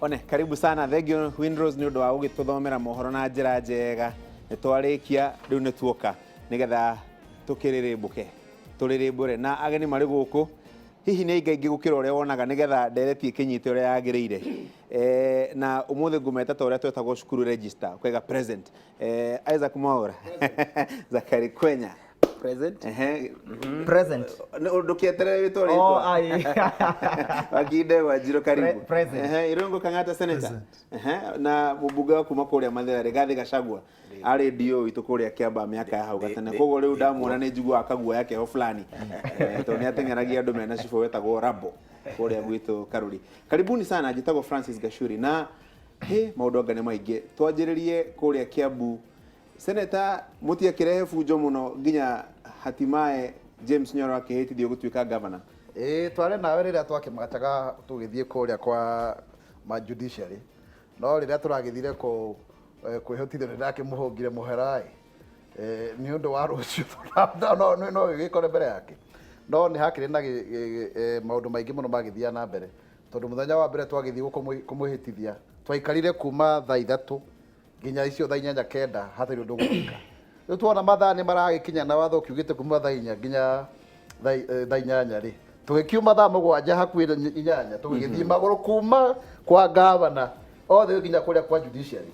One karibu sana thegio Windrose ni undu wa gugituthomera mohoro na njira njega nitwarikia riu nituoka nigetha tukiririmbuke turirimbure na ageni mari guku hihi ni ingaingi gukira uria wonaga nigetha ndereti ikinyite uria yagiriire na umuthi ngumeta ta uria twetagwo cukuru register kwega present Isaac Mwaura Zakari Kwenya present present ndukieterere witwa ritwa oh ai wakinde Wanjiru karibu present Irungu Kang'ata senator na mubunge wa kuma kuria Mathira Rigathi Gachagua ari dio witu kuria Kiamba miaka ya hau gatene koguo riu ndamuona ni njigua akagua yake ho fulani to ni ateng'eragia andu mena cifo wetagwo Rabo kuria gwitu Karuri. Karibuni sana, njitagwo Francis Gachuri na maundu ngane maingi twanjiririe kuria Kiambu. Senator mutia kirehe fujo muno nginya hatimaye James Nyoro akihitithio gutuika governor. Tware nawe riria twakimataga tugithie kuria kwa ma judiciary no riria turagithire ko kwihotithio ndake muhongire muherai ni undu wa rucio no gikore mbere yake no ni hakire na maundu maingi muno magithia na mbere tondu muthenya wa mbere twagithie kumuhitithia twaikarire kuma thaa 3 nginya icio thaa 4:09 hatarĩ ũndũ gwĩka. Rĩu tuona mathaa nĩ maragikinya na watho kiugĩte kuma thaa 4 nginya thaa 8 rĩ tũgĩkiuma thaa 7 hakuhĩ 8 tũgĩthiĩ magũrũ kuma kwa gavana othe nginya kũrĩa kwa judiciary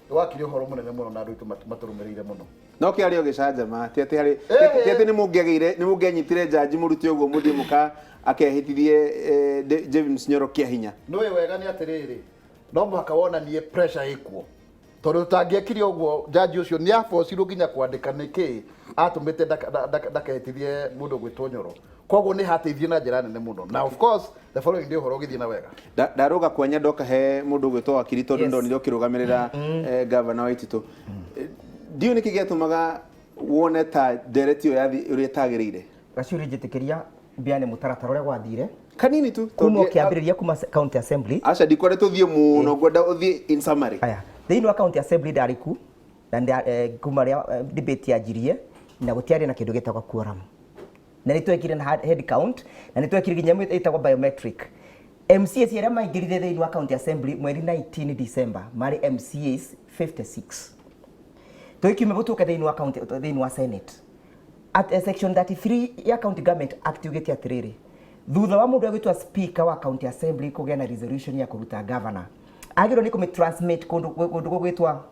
twakire ũhoro mũnene mũno na andũ matũrũmĩrĩire mũno. No kĩarĩ gĩcanjama tete harĩ tete nĩ mũngĩagĩire nĩ mũngĩanyitire jaji mũruti ũguo mũthĩ mũka akehitithie James Nyoro kĩa hinya. Nĩ wega nĩ atĩrĩrĩ no mũhaka wonanie pressure ĩkuo tondu tangiekire uguo jaji ucio ni aforcirwo nginya kwandika niki atumite ndakehitithie mundu gwitwo Nyoro koguo ni hateithie na njira nene muno na of course the following day horo githie na wega ndaruga kwanya ndoka he mundu gwitwo wakiri tondu ndonire ukirugamirira governor wa Ititu ndio niki gĩatumaga wone ta ndereti yo yathi uri tagiriire Gachuri njitikiria biane mutaratara uria gwathire kanini tu kuma kiambiriria kuma county assembly acha ndikore tuthie muno gwenda uthie in summary thĩinĩ wa county assembly ndariku na kuma rĩa debate yanjirie na gũtiarĩ na kĩndũ gĩtagwo quorum na nĩtwekire na head count na nĩtwekire nginya ĩtagwo biometric MCAs arĩa maingĩrire thĩinĩ wa county assembly mweri 19 December marĩ MCAs 56 tũikiume gũtũka thĩinĩ wa senate at section 33 ya county government act ugĩte atĩrĩrĩ thutha wa mũndũ agĩtwa speaker wa county assembly kũgĩa na resolution ya kũruta governor agiro niko me transmit kundu gwitwa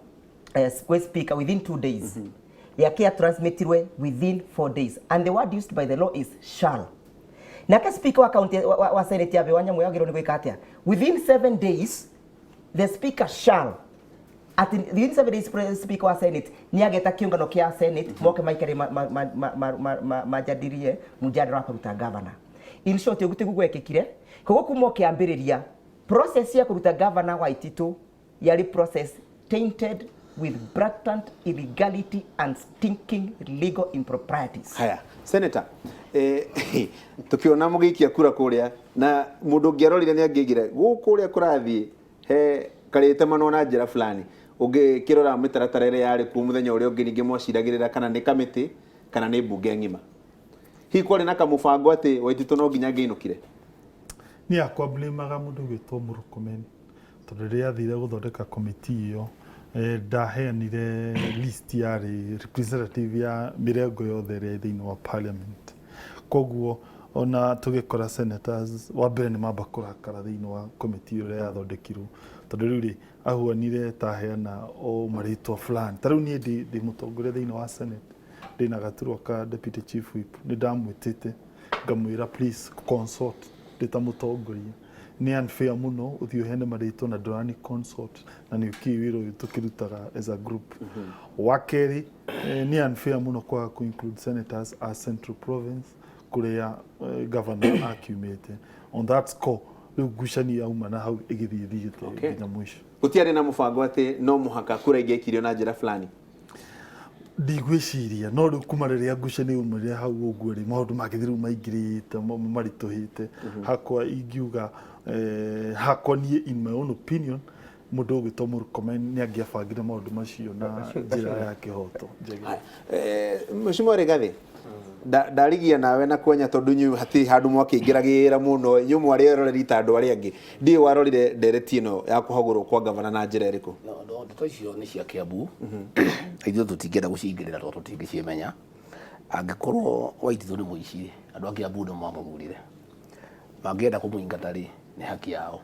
speaker within 2 days yake transmitirwe within 4 days and the word used by the law is shall naka speaker wa county wa senate ya Wanyamu agiro ni gwika atia within 7 days the speaker shall at within 7 days speaker wa senate ni ageta kiungano kia senate moke maikare majadirie mujadala wa kuruta governor in short yogutegugu gwekekire kogo kumo kiambiriria process ya kuruta governor wa Ititu yari process tainted with blatant illegality and stinking legal improprieties. Haya, Senator, tukiona mugikia kura kuria na mundu ngiarorire ni angigire gukuria kurathie he karite mano na njira fulani ungikirora mitaratara ire yari ku muthenya uria ungi ningi mwaciragirira kana ni kamiti kana ni bunge ngima hi kwari na kamubango ati wa Ititu no nginya ngiinukire ni akwabulemaga mundu gwitwo Murkomen tondu riria athire guthondeka komiti iyo ndaheanire list yari representative ya mirengo yothe ria thiini wa parliament koguo ona tugikora senators wa mbere ni mamba kurakara thiini wa komiti iyo ria yathondekirwo tondu riu ri ahuanire taheana o maritwa fulani tariu ni ndi mutongoria thiini wa senate ndina gaturwa ka deputy chief whip ni ndamwitite ngamwira please consult ndita mutongoria ni unfair muno uthio hene marito na Dorani consort na ni ukiwiro tukirutaga as a group wakeri ni unfair muno kwa ku include senators as central province kuria governor accumulated on that score gushani ya umana hau igithithite nginya mwisho gutiari na mubango ati no muhaka kura ingekirio na njira fulani ndigwiciria no riu kuma riria ngucani umire hau uguo ri maundu magithiru maingirite marituhite hakwa ingiuga hakwa ni in my own opinion mundu ugitwo Murkomen ni angiabangire maundu macio na njira ya kihoto Mheshimiwa Rigathi ndarigia nawe na kwenya tondu nyu hati handu mwakingiragira muno nyu mwari roreri tandu ari angi ndi warorire ndereti ino ya kuhagurwo kwa gavana na njira iriku no ndeto icio ni cia Kiambu ithuĩ tũtingĩenda gũcingĩrĩra tondũ tũtingĩciemenya angĩkorwo Waititu nĩ mũici andũ a Kiambu nĩ mamũthurire mangĩenda kũmũingata rĩ nĩ haki yao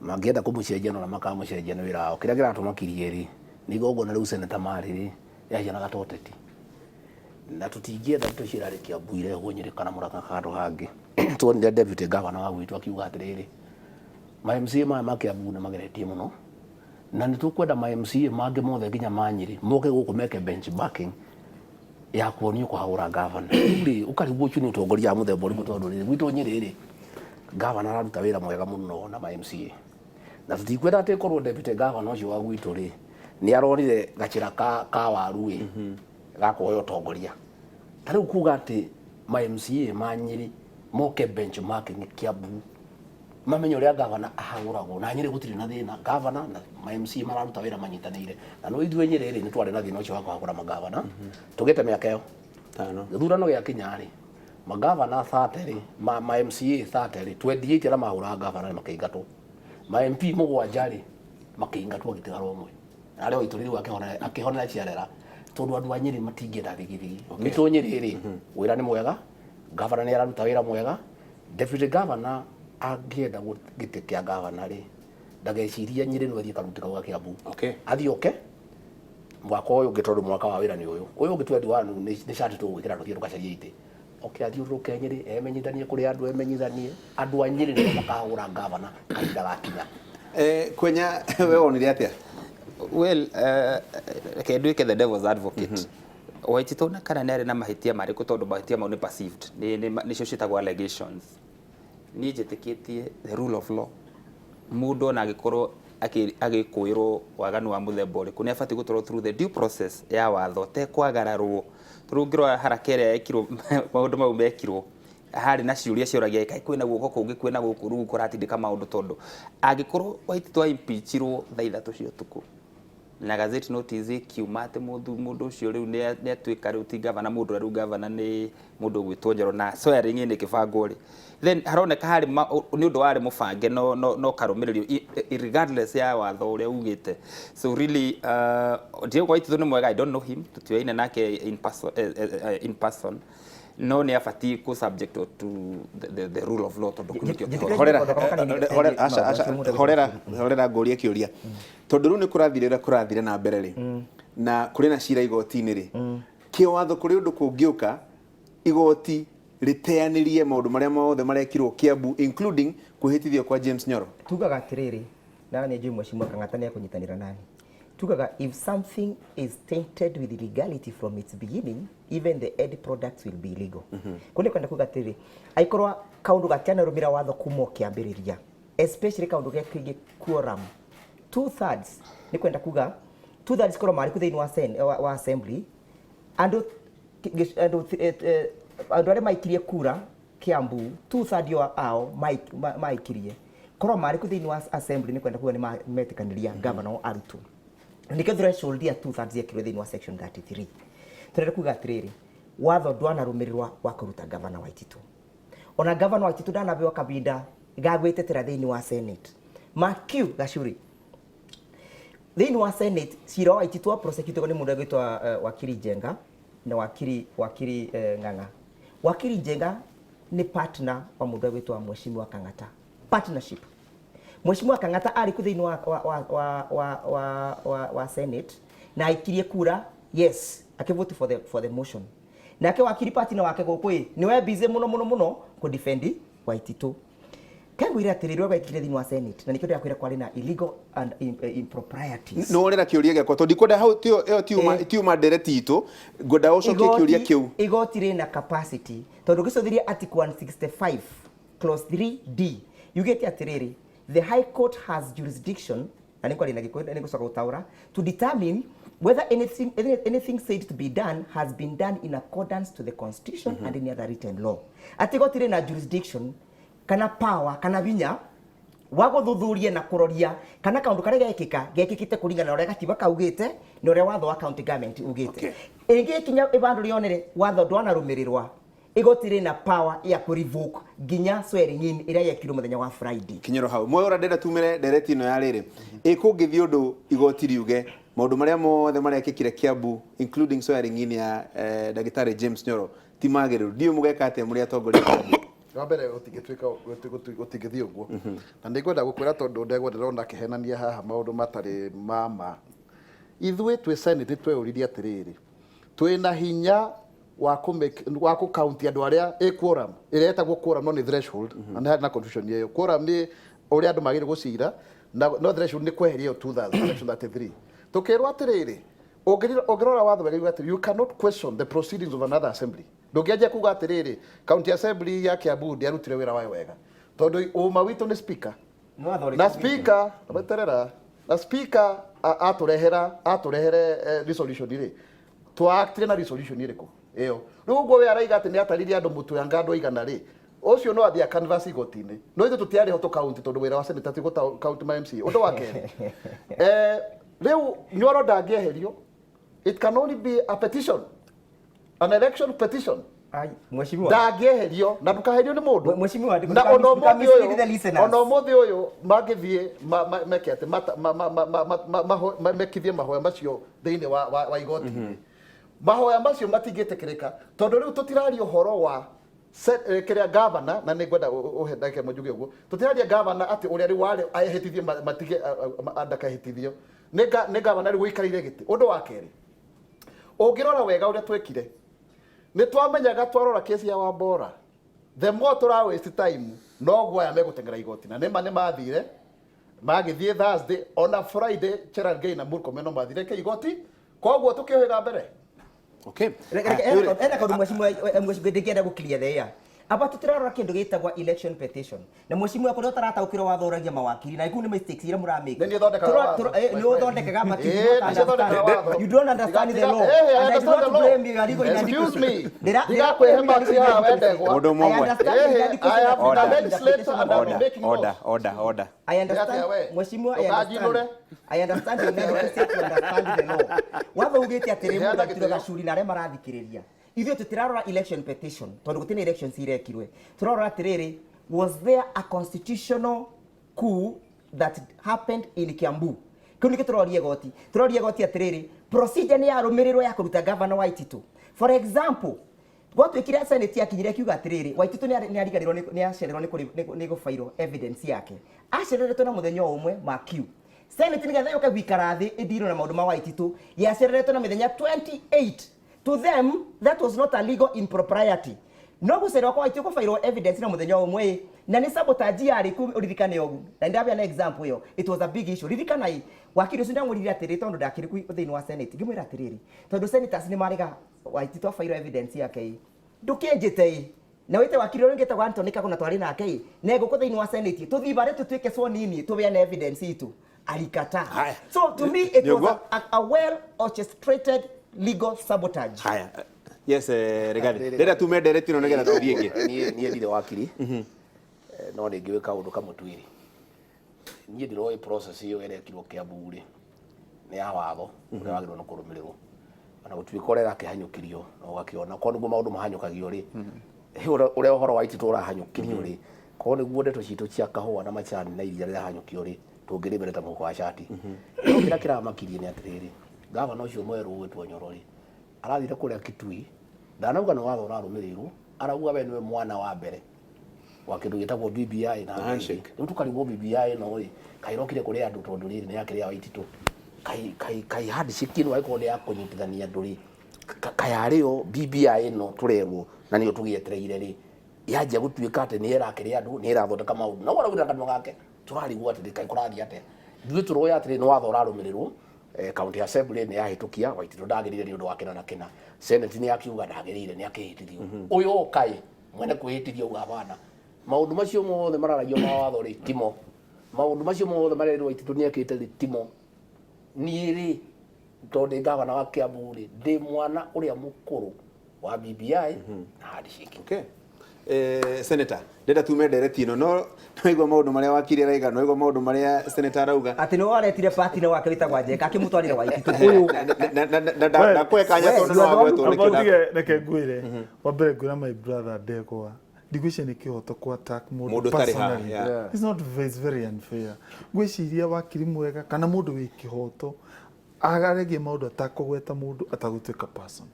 mangĩenda kũmũcenjia na makamũcenjia nĩ wĩra wao kĩrĩa kĩratũmakirie rĩ nĩ igongona rĩu seneta marĩ rĩ yahianaga ta ũteti na tũtingĩenda tũcira rĩ Kiambu irehwo Nyĩrĩ kana Mũrang'a handũ hangĩ tuonire deputy governor wa gwitũ akiuga atĩrĩrĩ ma MCA maya ma Kiambu nĩ mageretie mũno na nĩ tũkwenda ma MCA mangĩ mothe nginya ma Nyĩrĩ moke gũkũ meke benchmarking ya kuonio kũhagũra governor rĩ ũkarigwo ũcio nĩ ũtongoria wa mũthemba ũrĩkũ tondũ rĩ gwitũ Nyĩrĩ rĩ governor araruta wĩra mwega mũno na ma MCA na tũtikwenda atĩ korwo deputy governor ũcio wa gwitũ rĩ nĩ aronire gacĩra ka waru ĩ gakoyo ũtongoria ta rĩu kuga atĩ ma MCA ma Nyĩrĩ moke benchmarking Kiambu mamenye ũrĩa governor ahagũragwo na Nyĩrĩ gũtirĩ na thĩna governor na ma MCA mararuta wĩra manyitanĩire na no ithuĩ Nyĩrĩ rĩ nĩ twarĩ na thĩna ũcio wa kũhagũra magavana tũgĩte mĩaka ĩyo gĩthurano gĩakinya rĩ magavana 30 rĩ ma MCA 30 rĩ 28 arĩa mahũraga governor nĩ makĩingatwo ma MP 7 rĩ makĩingatwo gĩtigaro ũmwe arĩa Waititu rĩu akĩhonera ciarera tondu andu a Nyĩrĩ matingĩenda thigithigi gwitũ Nyĩrĩ rĩ wĩra nĩ mwega governor nĩ araruta wĩra mwega deputy governor angĩenda gĩtĩ kĩa governor rĩ ndageciria Nyĩrĩ no athiĩ karuti kau ga Kiambu athiĩ mwaka ũyũ ũngĩ tondũ mwaka wa wĩra nĩ ũyũ ũngĩ 21 nĩ cati tũgwĩkĩra tũthiĩ tũkacaria itĩ athiũrũrũke Nyĩrĩ emenyithanie kũrĩ andũ emenyithanie andũ a Nyĩrĩ nĩ makahũra governor kahinda gakinya kwenya we wonire atia well reke nduĩke the devil's advocate Waititu na kana nĩ arĩ na mahĩtia marĩkũ tondũ mahĩtia mau nĩ perceived nĩcio ciĩtagwo allegations niĩ njĩtĩkĩtie the rule of law mũndũ na agĩkorwo agĩkũĩrwo waganu wa mũthemba ũrĩkũ nĩ abatiĩ gũtwarwo through the due process ya watho tekwagararwo tũrũngĩrwo haraka ĩrĩa yekirwo maũndũ mau mekirwo harĩ na ciũria ciũragia kaĩ kwĩna guoko kũngĩ kwĩna gũkũ rĩu kũratindĩka maũndũ tondũ angĩkorwo Waititu aimpeachirwo thaa 3 cia ũtukũ na gazeti notice kiuma atĩ mũndũ ũcio rĩu nĩ atuĩka rĩu ti governor mũndũ rĩu governor nĩ mũndũ gwĩtwo Njoro na swearing nĩ kĩbango rĩ then haroneka harĩ nĩ ũndũ warĩ mũbange no karũmĩrĩrio regardless ya watho ũrĩa ugĩte so really Diego Waititu nĩ mwega I don't know him tũtioine nake in person no nĩ abatiĩ ku subject to the rule of law tondũ horera ngũria kĩũria tondũ rĩu nĩ kũrathire na mbere rĩ na kũrĩ na cira igoti-inĩ rĩ kĩwatho kũrĩ ũndũ kũngĩũka igoti rĩteanĩrie maũndũ marĩa mothe marekirwo Kiambu including kũhĩtithio kwa James Nyoro tugaga atĩrĩrĩ na nĩ njũĩ Mheshimiwa Kang'ata nĩ akũnyitanĩra nani tugaga if something is tainted with illegality from its beginning even the end products will be illegal kune kwenda kuga atĩrĩrĩ aikorwa kaundu gatianarũmĩra watho kuma kĩambĩrĩria especially kaundu gekĩgie quorum 2/3 nĩ kwenda kuga 2/3 korwo marĩ thĩinĩ wa assembly andũ arĩa maikirie kura Kiambu 2/3 ao maikirie korwo marĩ thĩinĩ wa assembly nĩ kwenda kuga nĩ metĩkanĩria governor arutwo nikio threshold ya 2/3 yekirwo thĩinĩ wa section 33 tũrenda kuga atĩrĩrĩ watho ndwanarũmĩrĩrwo wa kũruta governor Waititu ona governor Waititu ndanabeo kabinda gagwĩtetera thĩinĩ wa senate Makiu Gachuri thĩinĩ wa senate cira wa Waititu wa prosecute nĩ mũndũ agĩtwa wakiri Njenga na wakiri Ng'ang'a wakiri Njenga ni partner wa mũndũ agĩtwa Mheshimiwa Kang'ata partnership Mheshimiwa Kang'ata arĩ thĩinĩ wa senate na aikirie kura yes akivote for the motion nake wakiri partner wake gũkũ niwe busy mũno ku defend Waititu kangwĩra atĩrĩrĩ wekire thĩinĩ wa senate na nikio ndakwĩra kwari na illegal and improprieties no rera kĩũria gĩakwa tondũ ndikwenda hau tiuma ndereti itũ ngwenda ũcokie kĩũria kĩu igoti rĩna capacity tondũ gĩcũthĩrie article 165 clause 3d yugĩte atĩrĩrĩ the high court has jurisdiction na nĩ kwari na gĩkũyũ nĩ gũcoka gũtaũra to determine whether anything said to be done has been done in accordance to the constitution and any other written law ati igoti rĩna jurisdiction kana power kana vinya wa gũthuthuria na kũroria kana kaundu karĩa gekĩkĩte kũringana na ũrĩa gatiba kaugĩte na ũrĩa watho wa county government ugĩte ĩngĩkinya ĩbandũ rĩonere watho ndwanarũmĩrĩrwa igoti rina power ya ku revoke ginya swearing in iria yekirwo muthenya wa Friday. Kinyoro hau mwe ndenda tumire ndereti ino ya riri ikungithi undu igoti riuge maundu maria mothe maria kikire Kiambu including swearing in ya Dagitari James Nyoro ti magiriru ndio mugeka ate muri atongoria Kiambu wa mbere gutigithii uguo na ndigwenda gukwira tondu ndegwenda kihenania haha maundu matari mama ithwe twe senate tweuririe atiriri twina hinya wa ku count andu aria quorum iretagwo quorum no ni threshold na confusion yeyo quorum ni uria andu magire gucira no threshold ni kweheria 2033 tukirwa atiriri ogirora watho wega ati you cannot question the proceedings of another assembly ndugiaje kuga atiriri county assembly ya Kiambu ndiarutire wira wayo wega tondu uma witu ni speaker na speaker abaterera na speaker aturehere resolution ire twaactire na resolution iriku iyo rugo we araiga ati ni atariria andu mutu yanga andu igana ri ucio no athia canvas igotini no ithu tutiari ho to count tondu wira wa senate tugo count ma MC undu wake riu Nyoro ndangieherio it can only be a petition an election petition ai mheshimiwa ndangieherio na ndukaherio ni mundu mheshimiwa na ono muthi uyu magithie meke ati mekithie mahoya macio thiini wa igoti mahoya macio matingitekereka tondu riu tutirari uhoro wa kiria governor na ni gwenda uhendake mujuge uguo tutiraria governor ati uria ri wale ahitithie matige andakahitithio ni governor ri guikarire giti undu wa keri ungirora wega uria twekire ni twamenyaga twarora kesi ya Wambora the more tura waste time no gwa ya megutengera igoti na nema mathire magithie Thursday on a Friday Cherargei na Murkomen no mathire ke igoti koguo tukihoga mbere okay enda kaundu mheshimiwa ndikienda gukiria theya aba tutirarora kindu gitagwa election petition na mheshimiwa kuria tarataukira wathoragia mawakiri na iku ni mistakes ira muramake ni thondeka ni uthondekaga makiri you don't understand the law and I do not blame you arigo excuse me ndiga kwehema cia haha wendegwa mundu mumwe I have been a legislator and I'm making order I understand mheshimiwa I understand you need to understand the law watho ugite atiri mundu atiraga curi na aria marathikiriria ithuĩ tutirarora election petition tondu gutini elections irekirwe turarora atiriri was there a constitutional coup that happened in Kiambu kiu niki turoria goti atiriri procedure ni yarumirirwo ya kuruta governor Waititu for example gwatwikire senate yakinyire kiuga atiriri Waititu ni arigarirwo ni acererwo ni gufairwo evidence yake acereretwo na muthenya umwe ma kiu senate nigetha yoka gwikara thi ithiro na maundu ma Waititu yacereretwo na mithenya 28 to them that was not a legal impropriety no gucerwa kwa Waititu kufairwo evidence na muthenya umwe na ni sabotage yari ku uririkane ogu na ndabia na example yo it was a big issue ririkana hii wakiri ucio ndamurire atiri tondu ndakiri ku thiini wa senate ngimwira atiriri tondu senators ni mariga Waititu afairwo evidence yake ndukenjite na wite wakiri uri ngeta Anthony Kakuna twari nake nego ku thiini wa senate tuthibare tutwike so nini tubeane evidence itu alikata so to me it was a well orchestrated legal sabotage. Haya. Yes, Regarding. Ndera tume direct no ngera tuthienge. Nie ndire wakiri. No ni ngiwe kaundu kamwe twiri. Nie ndiroi process iyo erekirwo Kiambu ri. Ni ya watho. Uria wagirwo no kurumirirwo. Ana gutwikorera kihanyukirio no gakiona ko niguo maundu mahanyukagio ri. Uria uhoro wa Waititu urahanyukirio ri. Ko niguo ndeto citu cia kahua na machani na iria rihanyukio ri. Tungirimereta muko wa shati. No kira makirie ni atiriri. Gavana ucio mweru wetwo Nyoro ri arathire kuria Kitui ndanauga no watho rarumirirwo arauga we niwe mwana wa mbere wa kindu gitagwo BBI na handshake riu tukarigwo BBI no ri kairokire kuria andu tondu riri ni yakire ya Waititu kai handshake no aiko ni akunyitithania andu ri kayario BBI no turego na niyo tugietereire ri yaje gutuika ate ni erakire andu ni erathondeka maundu no warauga kandu gake turarigwo ati kai kurathi ate ithuĩ turoya atĩ no watho rarumirirwo county assembly ni yahitukia Waititu ndagirire ni undu wa kina na kina senate ni akiuga ndagirire ni akihitithio uyu kai mwene kuhitithio gavana maundu macio mothe mararagio ma watho ri timo maundu macio mothe marerwo Waititu ni akite ri timo ni tondu gavana wa Kiambu ri ndi mwana uria mukuru wa BBI na handshake okay senator ndenda tume direct no waigua maundu maria wakiri raiga no waigua maundu maria senator arauga ati no aretire partner wake witagwa Njeka akimutwarire Waititu uyu na kweka nya tondu no agwetwo ni kidako reke ngwire wa mbere ngwira my brother Ndegwa ndigwicia ni kihoto ku attack mundu tari ha it's not very unfair gwiciria wakiri mwega kana mundu wi kihoto agarege maundu atakugweta mundu atagutuika person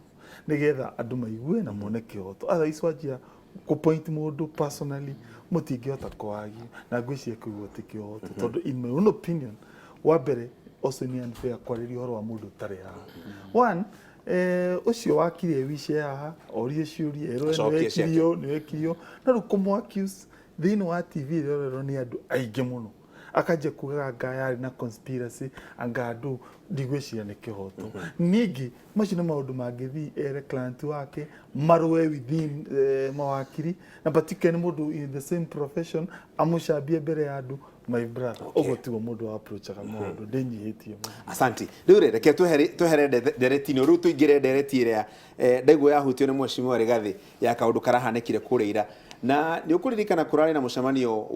nigetha andu maigue na mone kihoto otherwise wajia ku point mundu personally mutingihota kwagi na gwiciria kuigua ti kihoto tondu in my own opinion wa mbere also ni unfair kwarĩria ũhoro wa mũndũ ũtarĩ haha one ucio wakire wice haha orie ciũria erwo nĩ wekirio na rĩu kũmũ-accuse thĩinĩ wa TV ĩrorerwo nĩ andũ aingĩ mũno akajia kugaga anga yarĩ na conspiracy anga andũ ndigwĩciria nĩ kĩhoto ningĩ macio nĩ maũndũ mangĩthiĩ ere client wake marũe within mawakiri na particularly mũndũ in the same profession amũcambie mbere ya andũ my brother ogo tiguo mundu wa approachaga mundu ndinyihitie asanti riu reke twehere nderetini riu tuingire ndereti iria ndegwa yahutio ni mheshimiwa Rigathi ya kaundu karahanekire kureira na ni ukuririkana kurari na mucemanio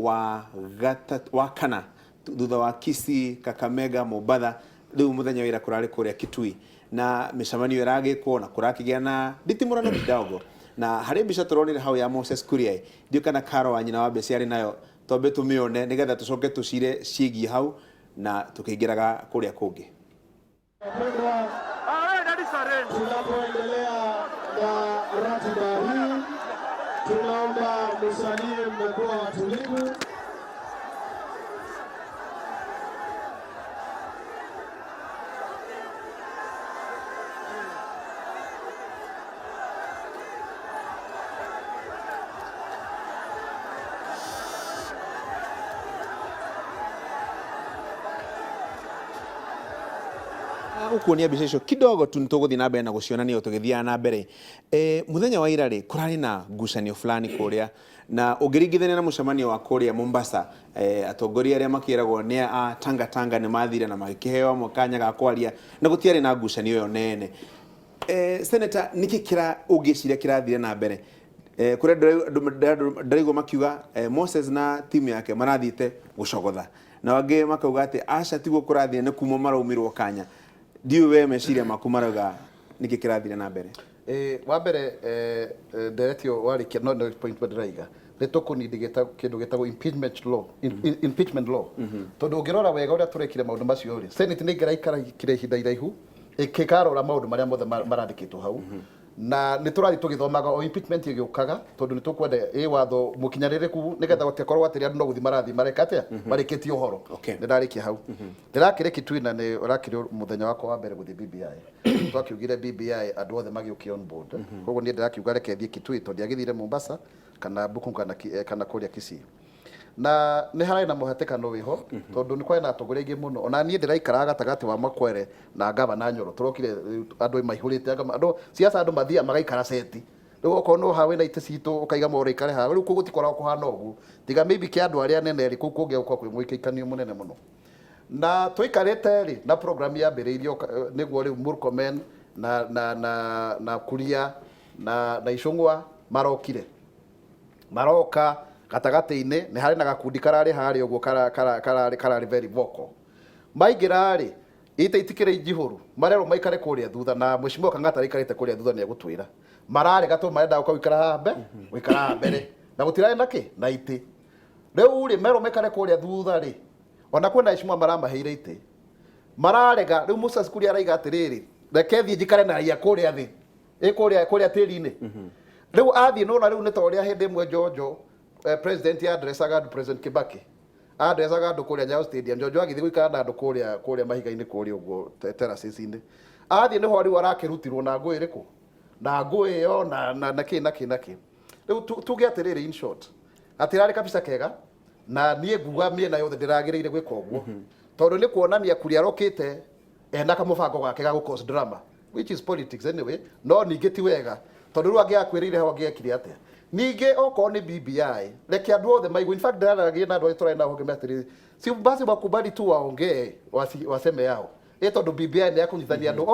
wa kana thutha wa Kisii, Kakamega, Mombasa riu muthenya wira kurari kuria Kitui na micemanio iragikwo na kurakigia na nditimurano kidogo na hari mbica turonire hau ya Moses Kuria ndio kana Karo wa nyina wa Besiari nayo tobe tumione nigetha tucoke tucire ciigi hau na tukiingiraga kuria kungi. Tunapoendelea na ratiba hii, tunaomba msalie, mmekuwa watulivu. Ukuonia bica icio kidogo tu nituguthi na mbere na gucionania tugithia na mbere muthenya wa ira ri kurari na ngucanio fulani kuria na ugiringithania na mucemanio wa kuria Mombasa atongoria aria makiragwo ni a Tanga ni mathire na magikiheo mukanya ga kwaria na gutiari na ngucanio yo nene senator niki kira ugiciria kirathire na mbere kuria ndarigo makiuga Moses na timu yake marathite gucogotha na wangi makauga ati aca tiguo kurathire ni kuma maraumirwo kanya diu we meciria maku marauga niki kirathire na mbere wa mbere directio warikia no point badraiga nitukunindi kindu gitagwo impeachment law tondu ngirora wega uria turekire maundu macio ri senate ni ngiraikara kire hinda iraihu ikikarora maundu maria mothe marandikitwo hau na niturathi tugithomaga o impeachment igiukaga tondu nitukwenda watho mukinyaririku nigetha gutikorwo atiri andu no guthi marathi mareka atia marikiti uhoro ndarikia hau ndirakire Kitui na ni urakire muthenya wako wa mbere guthi BBI twakiugire BBI andu othe magiuki on board koguo ni ndirakiuga reke thie Kitui tondu agithire Mombasa kana Buku kana kuria Kisii na ni harai na muhatekano wiho tondu ni kwai na atongoria ingi muno ona nie ndiraikara gatagati wa Makwere na Gavana Nyoro turokire andu maihurite andu siasa andu mathia magaikara seti riu okono hawe na ite citu ukaiga mo urikare ha riu kugutikora kuhana ugu tiga maybe ki andu aria nene ri kukunge ukwa kwi muikikanio munene muno na tuikarite ri na program ya mbiriirio niguo riu Murkomen na Kuria na Icung'wa maroka gatagati-ini ni hari na gakundi karari hari uguo karari very vocal maigirari ite itikire ijihuru marero maikare kuria thutha na mheshimiwa Kang'ata ikarite kuria thutha ni agutwira marari gato marenda ukawikara hambe wikara mbere na gutirae naki na ite riu ri mero maikare kuria thutha ri ona kwenda mheshimiwa maramaheire ite mararega riu Moses Kuria araiga atiriri reke thie njikare na ria kuria thi kuria tiri-ini riu athie no na riu ni toria hindi mwe Jojo president ya addressaga President Kibaki addressaga andu kuria Nyayo Stadium Jojo agithi guikara na andu kuria mahiga-ini kuria uguo terraces-ini athie ni ho riu arakirutirwo na ngui iriku na ngui yo na ki riu tuge atiriri in short atirari kabisa kega na nie nguga miena yothe ndiragiriire gwika uguo tondu ni kuonania Kuria rokite ena kamubango gake ga cause drama which is politics anyway no ningi ti wega tondu ru angiakwirire ho angiekire atia ningi oko ni BBI reke andu othe maigu in fact ndaragie na andu turai na honge matiri si basi bakubali tu waongee waseme yao tondu BBI ni akunyithania andu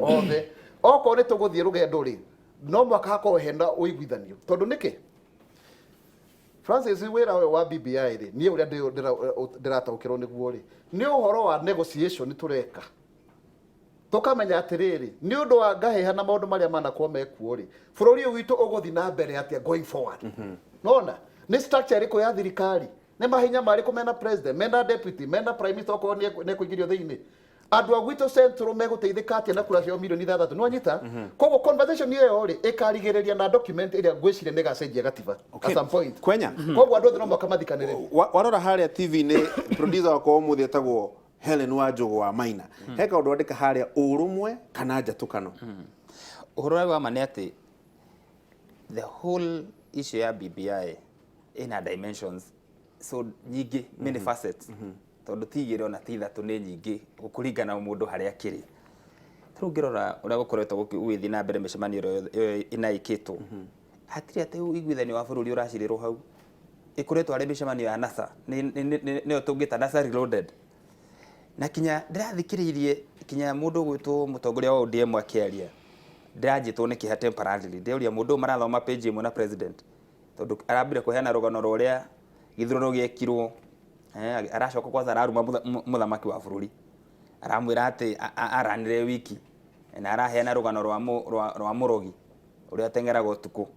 othe oko ni tuguthie rugendo ri no mwaka hako henda uiguithanio tondu niki Francis wira wa BBI ri ni uria ndirataukirwo niguo ri ni uhoro wa negotiation tureka tukamenya atiriri ni undu wa ngaheha na maundu maria manakuo mekuo ri bururi uyu witu uguthi na mbere atia going forward nona ni structure iko ya thirikari ni mahinya mariko mena president mena deputy mena prime minister ko ne kuingirio thiini andu a gwitu central meguteithika atia na kura cio milioni 6 no anyita koguo conversation iyo ri ikarigiriria na document iria ngwicire ne gacenjia gatiba at some point kwenya koguo andu othe no makamathikanire warora haria TV ni producer wako muthi etagwo Helen Wanjogu wa Maina heka undu andika haria urumwe kana njatukano uhoro wa mane ati the whole issue ya BBI in a dimensions so nyingi many facets tondu tigire ona tithatu ni nyingi gukuringana mundu haria kiri riu ngirora uria gukoretwo gugithi na mbere micemanio inaikitwo hatiri ati igwithani wa bururi uracirirwo hau ikuretwo ari micemanio ya NASA ni tungita NASA reloaded na kinya ndirathikiririe kinya mundu gwitwo mutongoria wa ODM akiaria ndirajitwo ni kiha temporarily ndiuria mundu marathoma page imwe na president tondu arambire kuheana rugano ruria githurano giekirwo aracoka kwanza araruma muthamaki wa bururi aramwira ati aranire wiki na araheana rugano rwa murogi uria tengeraga utuku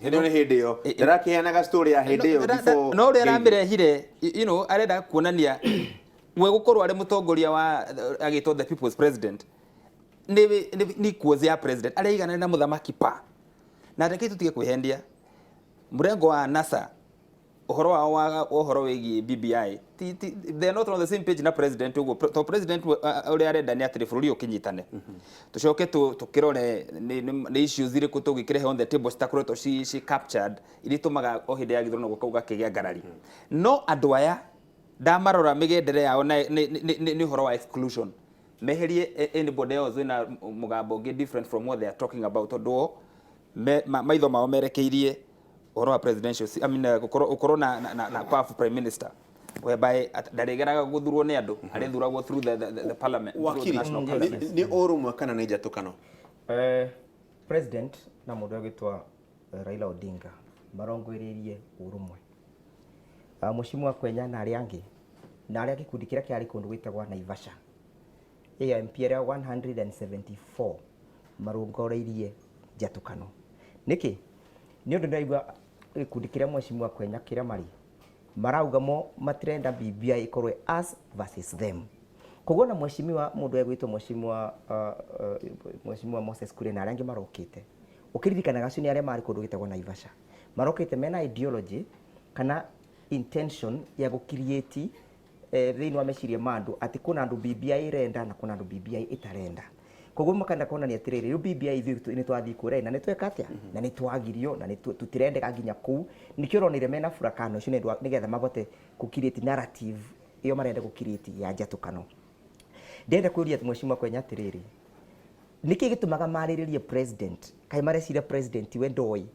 hindi ni hindi yo ndirakiheanaga story ya hindi yo before no uria aramire arenda kuonania we gukorwo ari mutongoria wa agitwo the people's president ni kuozia president ari igana na muthamaki pa na reke tutige kwihendia murengo wa NASA uhoro wigi BBI they are not on the same page na president ugo to president uri arenda ni atiri bururi ukinyitane tucoke tukirore ni issues iri kutugikire on the table stakureto she captured iri tumaga o hindi ya githurano gukauga kigia ngarari no andu aya ndamarora migendere yao ni horo wa exclusion meherie anybody else na mugambo ge different from what they are talking about odo maitho mao merekeirie horo wa presidential I mean ukoro na powerful prime minister whereby ndaregeraga guthurwo ni andu arithuragwo through the parliament wakili ni urumwe kana ni njatukano president na mundu agitwa Raila Odinga marongwiririe urumwe Mheshimiwa Kwenya na aria angi na aria gikundi kiria kiari kundu gwitagwa Naivasha AMP area 174 marungoreirie njatukano niki ni undu ndaigua gikundi kiria Mheshimiwa Kwenya kiria marauga mo matrenda BBI ikorwe us versus them koguo na Mheshimiwa mundu egwitwo Mheshimiwa Moses Kuria na aria angi marokite ukiririkana gacio ni aria mari kundu gwitagwa Naivasha marokite mena ideology kana intention ya gukirieti thini wa meciria mandu ati kuna andu BBI irenda na kuna andu BBI itarenda koguo makanda kona ni atiriri ru BBI ithu ni twathi kure na ni tweka atia na ni twagirio na ni tutirendeka nginya kuu nikio ronire mena furakano icio ni getha mabote gukirieti narrative iyo marenda gukirieti ya njatukano ndenda kuria Mheshimiwa Kwenya atiriri niki gitumaga mariririe president kai marecira president we ndoi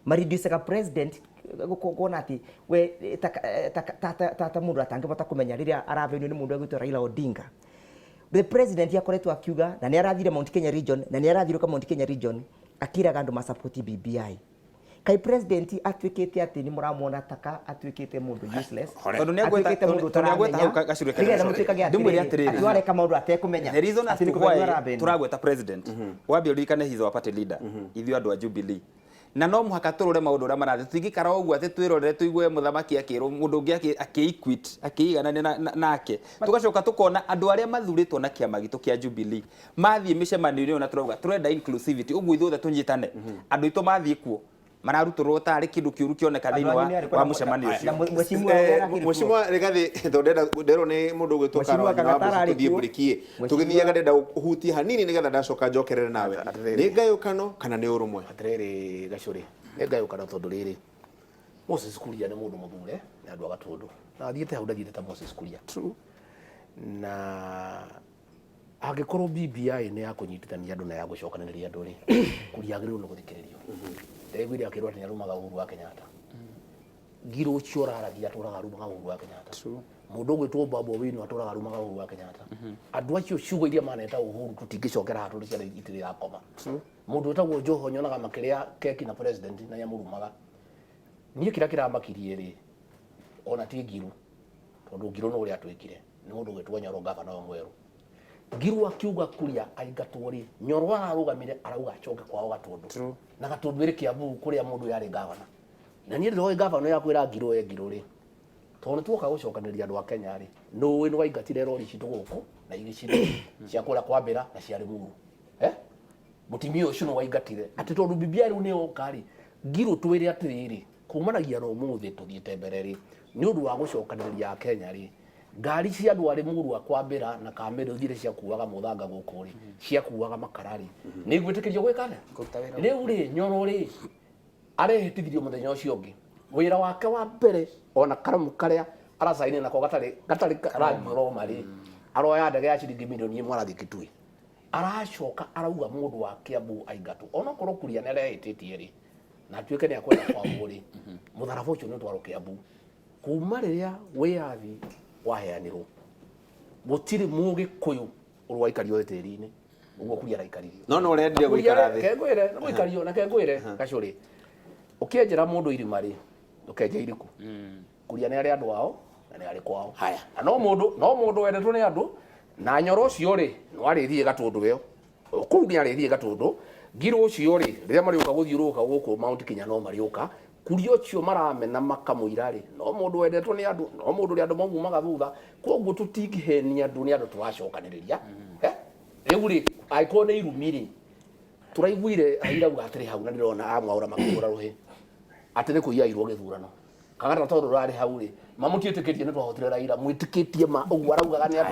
mariducaga president gukona ati we tata mundu atangibota kumenya riria aravenio ni mundu agwitwo Raila Odinga the president yakoretwo akiuga na ni arathire Mount Kenya region na ni arathire ka Mount Kenya region akiraga andu masupport BBI kai president atwikite ati ni muramuona taka atwikite mundu useless tondu ni agweta hau gacurikana ndimwire atiriri atware ka mundu atekumenya the reason ati turagweta president wambi urikane hizo wapate leader ithu andu a Jubilee na no muhaka turore maundu uria marathi tingikara uguo ati twirorere tuigue muthamaki akirwo mundu ungi akiquit akiigana nake tugacoka tukona andu aria mathuritwo na kiama gitu kia Jubilee mathie micemanio na turauga turenda inclusivity uguo ithuothe tunyitane andu itu mathie kuo mararuturwo tari kindu kiuru kioneka thiini wa mucemanio ucio Mheshimiwa Rigathi ndero ni mundu gwitwo Karo na tuthie breakie tugithiaga ndenda uhuti hanini nigetha ndacoka njokerere nawe ni ngayukano kana ni urumwe atiriri gacuri ni ngayukano tondu riri Moses Kuria ni mundu muthure na andu agatundu na thiete hau ndathite ta Moses Kuria true na agikorwo BBI ni ya kunyitithania andu na ya gucokaniriria andu ri Kuria agirirwo ni guthikiririo ndegwire akirwa ati arumaga Uhuru wa Kenyatta ngiro ucio urarathia aturaga arumaga Uhuru wa Kenyatta mundu gwitwo Babu Owino aturaga arumaga Uhuru wa Kenyatta andu acio ciugo iria maneta Uhuru tutingicokera hatu ria itirira koma mundu etagwo Joho nyonaga makiria keki na president na yamurumaga niä kä rä a kä ramakirie rä ona tä Ngiru tondå Ngiru no å rä a twä kire nä må ndå å gä two Nyoro gavana wa Mweru. Ngiru akiuga Kuria aingatwo rä Nyoro ararå gamire arauga acoke kwao Gatũndũ na Gatũndũ ä rä Kiambu kå rä a må ndå yarä gavana na niä ndä roä gavana ya kwä ra Ngiru Ngiru rä tondå nä twoka gå cokanä rä andå a Kenya rä nä å ä nä waingatire rori citå gå kå na igä cirä cia kå rä a kwa mbä ra na ciarä Muru mutimia å cio nä waingatire atä tondå BBI rä u nä yoka rä Ngiru twä re atä rä rä kumanagia na å må thä tå thiä te mbere rä nä å ndå wa gå cokanä rä ria Kenya rä ngari cia andå arä Muru a kwa mbä ra na kamä rä thire cia kuaga må thanga gå kå rä cia kuaga makara rä nä igwä tä kä rio gwä kane rä u rä Nyoro rä arehä tithirio må thenya å cio å ngä wä ra wake wa mbere ona karamu karä a aracainä nako gatarä rangi roma rä aroya ndege ya ciringi milioni 1 arathiä kä tui aracoka arauga må ndå wa Kiambu aingatwo onakorwo Kuria nä arehä tä tie rä na tuä ke nä akwenda kwambå rä må tharaba å cio nä twarwo Kiambu kuma rä rä a wä yathi waheanä rwo gå tirä må gä kå yå å rä waikario thä tä ri-inä å guo Kuria araikaririo no no ũrendire gũikara thĩ kengwä re gå ikario na kengwä re gacå rä å kä enjera må ndå irima rä å kenja irikå Kuria nä arä andå ao na nä arä kwao haya na no må ndå wendetwo nä andå na Nyoro å cio rä no arä thiä Gatũndũ ĩyo kũu nĩ arä thiä Gatũndũ Ngiru å cio rä rä rä a marä å ka gå thiå rå ka gå kå Mount Kenya no marä å ka Kuria å cio maramena makamå ira rä no må ndå wendetwo nä andå no må ndå rä andå maumaga thutha koguo tå tingä henia andå nä andå tå racokanä rä ria rä u rä angĩkorwo nä irumi rä tå raiguire airauga atä rä hau na ndä rona amwaå makä hå ra rå hä atä nä kå iairwo gä thurano kagata tondå rarä hau rä mamå tiä tä kä rie nä twahotire Raila mwä tä kä tie ma å guo araugaga nä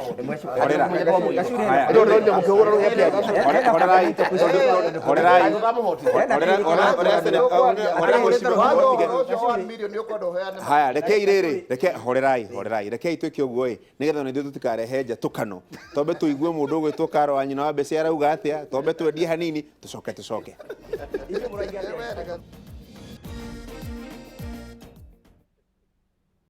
haya rekei rä rekei twä ke å guo nä getha nä ithuä tå tikarehe njatũkano tombe tå igue må ndå å gwä two Karo wa nyina wa Mbeca arauga atä a tombe twendie hanini tå coke